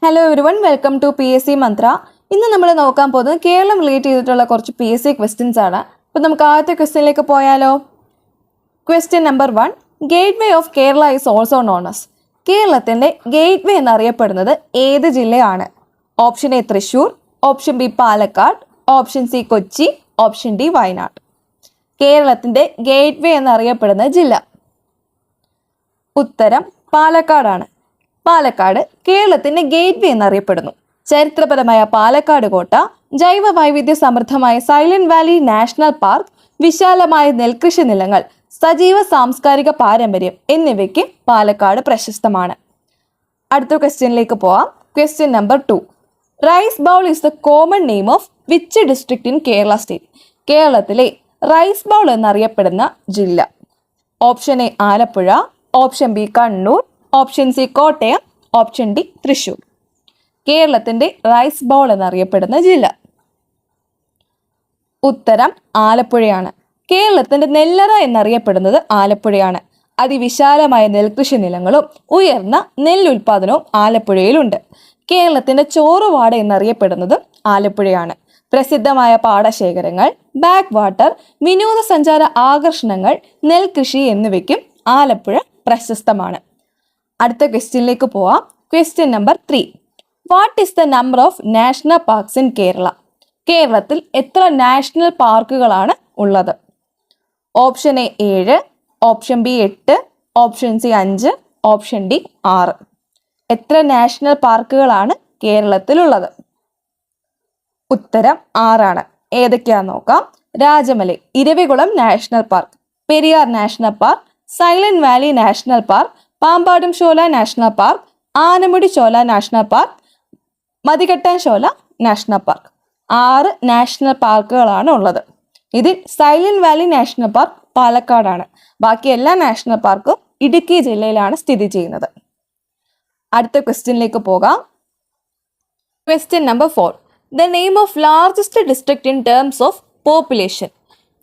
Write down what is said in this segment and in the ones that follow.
Hello everyone, welcome to PSC Mantra. ഇന്ന് നമ്മൾ നോക്കാൻ പോകുന്നത് കേരളം റിലേറ്റ് ചെയ്തിട്ടുള്ള കുറച്ച് PSC ക്വസ്റ്റ്യൻസ് ആണ്. അപ്പോൾ നമുക്ക് ആദ്യത്തെ ക്വസ്റ്റ്യനിലേക്ക് പോയാലോ. Question number 1, gate way of Kerala is also known as. കേരളത്തിൻ്റെ ഗേറ്റ് വേ എന്നറിയപ്പെടുന്നത് ഏത് ജില്ലയാണ്? Option A Thrissur, option B Palakkad, option C Kochi, option D Wayanad. കേരളത്തിൻ്റെ ഗേറ്റ് വേ എന്നറിയപ്പെടുന്ന ജില്ല. ഉത്തരം പാലക്കാടാണ്. പാലക്കാട് കേരളത്തിന്റെ ഗേറ്റ് വേ എന്നറിയപ്പെടുന്നു. ചരിത്രപരമായ പാലക്കാട് കോട്ട, ജൈവ വൈവിധ്യ സമൃദ്ധമായ സൈലന്റ് വാലി നാഷണൽ പാർക്ക്, വിശാലമായ നെൽകൃഷി നിലങ്ങൾ, സജീവ സാംസ്കാരിക പാരമ്പര്യം എന്നിവയ്ക്ക് പാലക്കാട് പ്രശസ്തമാണ്. അടുത്ത ക്വസ്റ്റ്യനിലേക്ക് പോവാം. Question number 2, rice bowl is the common name of which district in Kerala state? കേരളത്തിലെ റൈസ് ബൗൾ എന്നറിയപ്പെടുന്ന ജില്ല. Option A Alappuzha, option B Kannur, option C Kottayam, option D Thrissur. കേരളത്തിന്റെ റൈസ് ബൗൾ എന്നറിയപ്പെടുന്ന ജില്ല. ഉത്തരം ആലപ്പുഴയാണ്. കേരളത്തിന്റെ നെല്ലറ എന്നറിയപ്പെടുന്നത് ആലപ്പുഴയാണ്. അതിവിശാലമായ നെൽകൃഷി നിലങ്ങളും ഉയർന്ന നെല്ലുൽപാദനവും ആലപ്പുഴയിലുണ്ട്. കേരളത്തിന്റെ ചോറുവാട എന്നറിയപ്പെടുന്നത് ആലപ്പുഴയാണ്. പ്രസിദ്ധമായ പാടശേഖരങ്ങൾ, ബാക്ക് വാട്ടർ, വിനോദസഞ്ചാര ആകർഷണങ്ങൾ, നെൽകൃഷി എന്നിവയ്ക്കും ആലപ്പുഴ പ്രശസ്തമാണ്. അടുത്ത ക്വസ്റ്റ്യനിലേക്ക് പോവാം. Question number 3, what is the number of national parks in Kerala? കേരളത്തിൽ എത്ര നാഷണൽ പാർക്കുകളാണ് ഉള്ളത്? Option A 7, option B 8, option C 5, option D 6. എത്ര നാഷണൽ പാർക്കുകളാണ് കേരളത്തിലുള്ളത്? ഉത്തരം 6 ആണ്. ഏതൊക്കെയാന്ന് നോക്കാം. Rajamalai, Eravikulam national park, Periyar national park, Silent Valley national park, Pambadum Shola national park, Anamudi Shola national park, Mathikettan Shola national park. 6 national പാർക്കുകളാണ് ഉള്ളത്. ഇതിൽ സൈലന്റ് വാലി നാഷണൽ പാർക്ക് പാലക്കാടാണ്. ബാക്കി എല്ലാ നാഷണൽ പാർക്കും ഇടുക്കി ജില്ലയിലാണ് സ്ഥിതി ചെയ്യുന്നത്. അടുത്ത ക്വസ്റ്റ്യനിലേക്ക് പോകാം. Question number 4, the name of largest district in terms of population.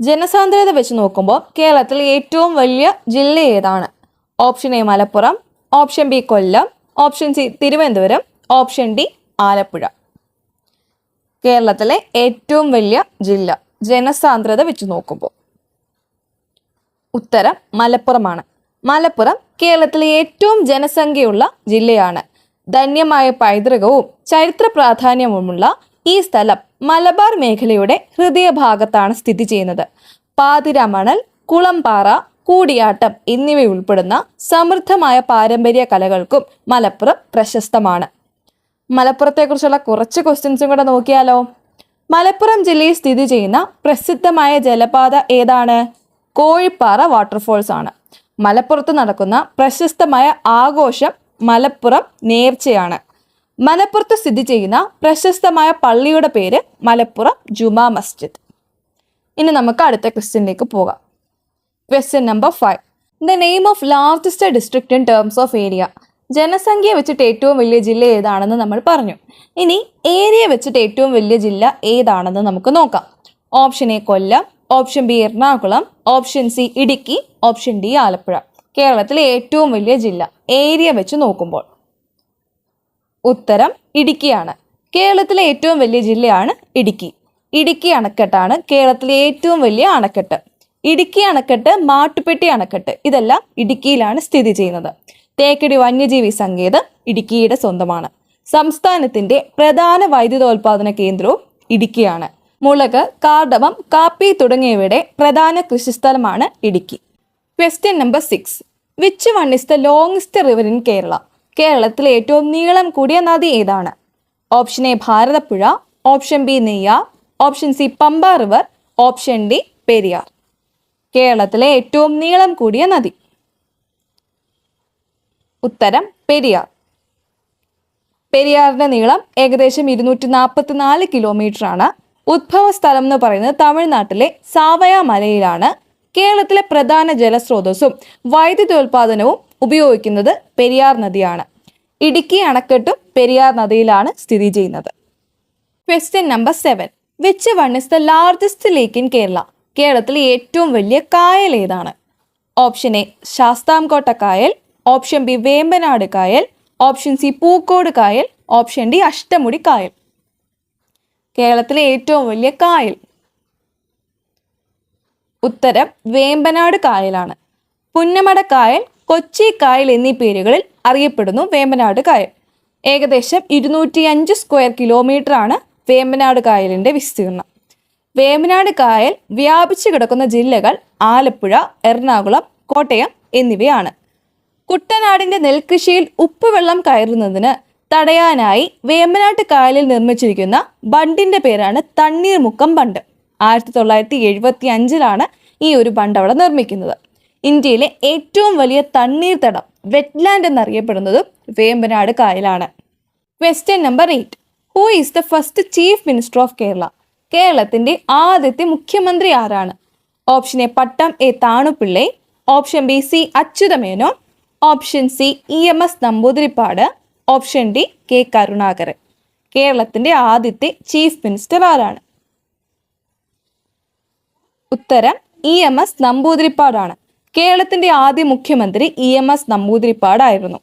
ജനസാന്ദ്രത വെച്ച് നോക്കുമ്പോൾ കേരളത്തിലെ ഏറ്റവും വലിയ ജില്ല ഏതാണ്? Option A Malappuram, option B Kollam, option C Thiruvananthapuram, option D Alappuzha. കേരളത്തിലെ ഏറ്റവും വലിയ ജില്ല ജനസാന്ദ്രത വെച്ച് നോക്കുമ്പോൾ ഉത്തരം മലപ്പുറമാണ്. മലപ്പുറം കേരളത്തിലെ ഏറ്റവും ജനസംഖ്യയുള്ള ജില്ലയാണ്. ധന്യമായ പൈതൃകവും ചരിത്ര പ്രാധാന്യവുമുള്ള ഈ സ്ഥലം മലബാർ മേഖലയുടെ ഹൃദയഭാഗത്താണ് സ്ഥിതി ചെയ്യുന്നത്. പാതിരാമണൽ, കുളംപാറ, കൂടിയാട്ടം എന്നിവയുൾപ്പെടുന്ന സമൃദ്ധമായ പാരമ്പര്യ കലകൾക്കും മലപ്പുറം പ്രശസ്തമാണ്. മലപ്പുറത്തെക്കുറിച്ചുള്ള കുറച്ച് ക്വസ്റ്റ്യൻസും കൂടെ നോക്കിയാലോ. മലപ്പുറം ജില്ലയിൽ സ്ഥിതി ചെയ്യുന്ന പ്രസിദ്ധമായ ജലപാത ഏതാണ്? കോഴിപ്പാറ വാട്ടർഫോൾസ് ആണ്. മലപ്പുറത്ത് നടക്കുന്ന പ്രശസ്തമായ ആഘോഷം മലപ്പുറം നേർച്ചയാണ്. മലപ്പുറത്ത് സ്ഥിതി ചെയ്യുന്ന പ്രശസ്തമായ പള്ളിയുടെ പേര് മലപ്പുറം ജുമാ മസ്ജിദ്. ഇനി നമുക്ക് അടുത്ത ക്വസ്റ്റ്യനിലേക്ക് പോകാം. Question number 5, the name of largest district in terms of area. ജനസംഖ്യ വെച്ചിട്ട് ഏറ്റവും വലിയ ജില്ല ഏതാണെന്ന് നമ്മൾ പറഞ്ഞു. ഇനി ഏരിയ വെച്ചിട്ട് ഏറ്റവും വലിയ ജില്ല ഏതാണെന്ന് നമുക്ക് നോക്കാം. Option A Kollam, option B Ernakulam, option C Idukki, option D Alappuzha. കേരളത്തിലെ ഏറ്റവും വലിയ ജില്ല ഏരിയ വെച്ച് നോക്കുമ്പോൾ ഉത്തരം ഇടുക്കിയാണ്. കേരളത്തിലെ ഏറ്റവും വലിയ ജില്ലയാണ് ഇടുക്കി. ഇടുക്കി അണക്കെട്ടാണ് കേരളത്തിലെ ഏറ്റവും വലിയ അണക്കെട്ട്. ഇടുക്കി അണക്കെട്ട്, മാട്ടുപ്പെട്ടി അണക്കെട്ട് ഇതെല്ലാം ഇടുക്കിയിലാണ് സ്ഥിതി ചെയ്യുന്നത്. തേക്കടി വന്യജീവി സങ്കേതം ഇടുക്കിയുടെ സ്വന്തമാണ്. സംസ്ഥാനത്തിന്റെ പ്രധാന വൈദ്യുതോൽപാദന കേന്ദ്രവും ഇടുക്കിയാണ്. മുളക്, കാർഡമം, കാപ്പി തുടങ്ങിയവയുടെ പ്രധാന കൃഷിസ്ഥലമാണ് Idukki. Question number 6, which one is the longest river in Kerala? കേരളത്തിലെ ഏറ്റവും നീളം കൂടിയ നദി ഏതാണ്? Option A Bharathappuzha, option B Neyyar, option C Pamba river, option D Periyar. കേരളത്തിലെ ഏറ്റവും നീളം കൂടിയ നദി ഉത്തരം പെരിയാർ. പെരിയാറിന്റെ നീളം ഏകദേശം 244 കിലോമീറ്റർ ആണ്. ഉദ്ഭവ സ്ഥലം എന്ന് പറയുന്നത് തമിഴ്നാട്ടിലെ സാവയ മലയിലാണ്. കേരളത്തിലെ പ്രധാന ജലസ്രോതസ്സും വൈദ്യുതോൽപാദനവും ഉപയോഗിക്കുന്നത് പെരിയാർ നദിയാണ്. ഇടുക്കി അണക്കെട്ടും പെരിയാർ നദിയിലാണ് സ്ഥിതി ചെയ്യുന്നത്. Question number 7, which one is the largest lake in Kerala? കേരളത്തിലെ ഏറ്റവും വലിയ കായൽ ഏതാണ്? ഓപ്ഷൻ എ ശാസ്താംകോട്ട കായൽ, ഓപ്ഷൻ ബി വേമ്പനാട് കായൽ, ഓപ്ഷൻ സി പൂക്കോട് കായൽ, ഓപ്ഷൻ ഡി അഷ്ടമുടി കായൽ. കേരളത്തിലെ ഏറ്റവും വലിയ കായൽ? ഉത്തരം വേമ്പനാട് കായലാണ്. പുന്നമട കായൽ, കൊച്ചി കായൽ എന്നീ പേരുകളിൽ അറിയപ്പെടുന്നു വേമ്പനാട് കായൽ. ഏകദേശം 205 സ്ക്വയർ കിലോമീറ്റർ ആണ് വേമ്പനാട് കായലിന്റെ വിസ്തീർണം. വേമ്പനാട് കായൽ വ്യാപിച്ചു കിടക്കുന്ന ജില്ലകൾ ആലപ്പുഴ, എറണാകുളം, കോട്ടയം എന്നിവയാണ്. കുട്ടനാടിന്റെ നെൽകൃഷിയിൽ ഉപ്പുവെള്ളം കയറുന്നതിന് തടയാനായി വേമ്പനാട്ട് കായലിൽ നിർമ്മിച്ചിരിക്കുന്ന ബണ്ടിന്റെ പേരാണ് തണ്ണീർമുക്കം ബണ്ട്. 1975 ഈ ഒരു ബണ്ട് അവിടെ നിർമ്മിക്കുന്നത്. ഇന്ത്യയിലെ ഏറ്റവും വലിയ തണ്ണീർത്തടം വെറ്റ്ലാൻഡ് എന്നറിയപ്പെടുന്നത് വേമ്പനാട് കായലാണ്. Question number 8. Who is the first chief minister of Kerala? കേരളത്തിന്റെ ആദ്യത്തെ മുഖ്യമന്ത്രി ആരാണ്? Option A Pattom A Thanu Pillai, option B C Achutha Menon, option C EMS Namboodiripad, option D K Karunakaran. കേരളത്തിന്റെ ആദ്യത്തെ ചീഫ് മിനിസ്റ്റർ ആരാണ്? ഉത്തരം EMS നമ്പൂതിരിപ്പാടാണ്. കേരളത്തിന്റെ ആദ്യ മുഖ്യമന്ത്രി EMS നമ്പൂതിരിപ്പാടായിരുന്നു.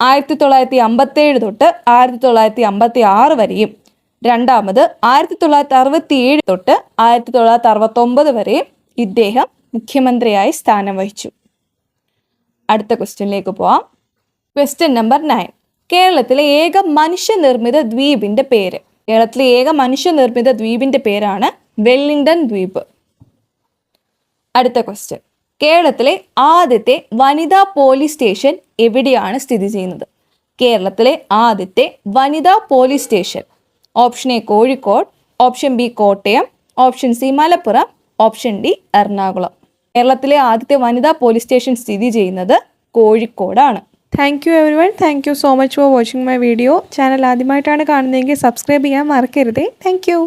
1957 തൊട്ട് 1956 വരെയും രണ്ടാമത് 1967 തൊട്ട് 1969 വരെയും ഇദ്ദേഹം മുഖ്യമന്ത്രിയായി സ്ഥാനം വഹിച്ചു. അടുത്ത ക്വസ്റ്റ്യനിലേക്ക് പോവാം. Question number 9. കേരളത്തിലെ ഏക മനുഷ്യനിർമ്മിത ദ്വീപിന്റെ പേര്? കേരളത്തിലെ ഏക മനുഷ്യനിർമ്മിത ദ്വീപിന്റെ പേരാണ് വെല്ലിംഗ്ടൺ ദ്വീപ്. അടുത്ത ക്വസ്റ്റ്യൻ. കേരളത്തിലെ ആദ്യത്തെ വനിതാ പോലീസ് സ്റ്റേഷൻ എവിടെയാണ് സ്ഥിതി ചെയ്യുന്നത്? കേരളത്തിലെ ആദ്യത്തെ വനിതാ police station? Option A Kozhikode, option B Kottayam, option C Malappuram, option D Ernakulam. കേരളത്തിലെ ആദ്യത്തെ വനിതാ പോലീസ് സ്റ്റേഷൻ സ്ഥിതി ചെയ്യുന്നത് കോഴിക്കോടാണ്. Thank you everyone. Thank you so much for watching my video. Channel ആദ്യമായിട്ടാണ് കാണുന്നതെങ്കിൽ സബ്സ്ക്രൈബ് ചെയ്യാൻ മറക്കരുതേ. Thank you.